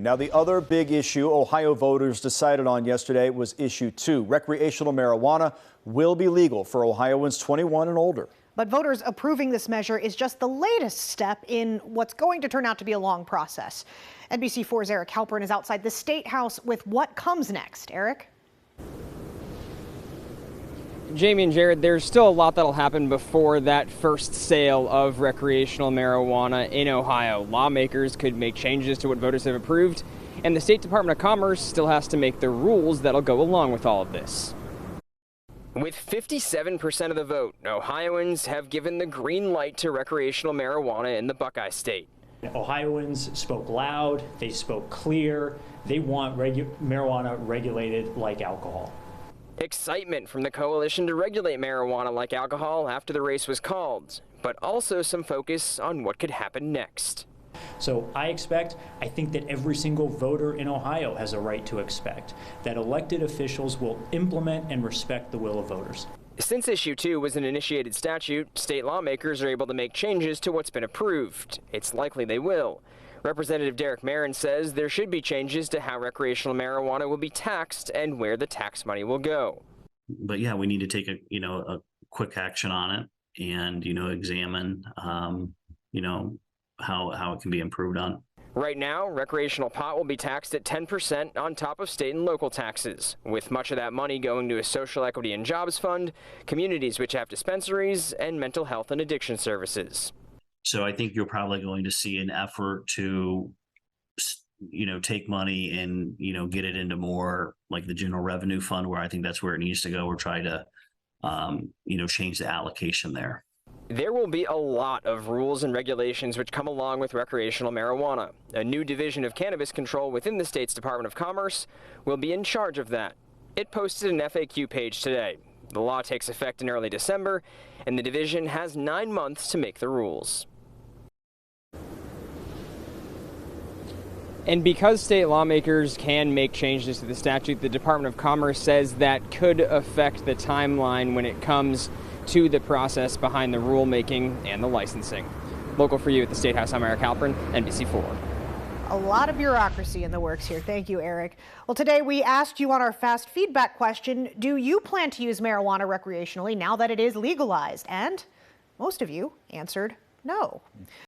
Now, the other big issue Ohio voters decided on yesterday was issue 2. Recreational marijuana will be legal for Ohioans 21 and older. But voters approving this measure is just the latest step in what's going to turn out to be a long process. NBC4's Eric Halpern is outside the State House with what comes next. Eric? Jamie and Jared, there's still a lot that'll happen before that first sale of recreational marijuana in Ohio. Lawmakers could make changes to what voters have approved, and the State Department of Commerce still has to make the rules that'll go along with all of this. With 57% of the vote, Ohioans have given the green light to recreational marijuana in the Buckeye State. Ohioans spoke loud, they spoke clear, they want marijuana regulated like alcohol. Excitement from the coalition to regulate marijuana like alcohol after the race was called, but also some focus on what could happen next. So I think that every single voter in Ohio has a right to expect that elected officials will implement and respect the will of voters. Since issue 2 was an initiated statute, state lawmakers are able to make changes to what's been approved. It's likely they will. Representative Derek Marin says there should be changes to how recreational marijuana will be taxed and where the tax money will go. But yeah, we need to take a quick action on it and examine how it can be improved on. Right now, recreational pot will be taxed at 10% on top of state and local taxes, with much of that money going to a social equity and jobs fund, communities which have dispensaries, and mental health and addiction services. So I think you're probably going to see an effort to, take money and, get it into more like the general revenue fund, where I think that's where it needs to go, or try to, change the allocation there. There will be a lot of rules and regulations which come along with recreational marijuana. A new division of cannabis control within the state's Department of Commerce will be in charge of that. It posted an FAQ page today. The law takes effect in early December, and the division has 9 months to make the rules. And because state lawmakers can make changes to the statute, the Department of Commerce says that could affect the timeline when it comes to the process behind the rulemaking and the licensing. Local for you at the State House, I'm Eric Halpern, NBC4. A lot of bureaucracy in the works here. Thank you, Eric. Well, today we asked you on our fast feedback question, do you plan to use marijuana recreationally now that it is legalized? And most of you answered no.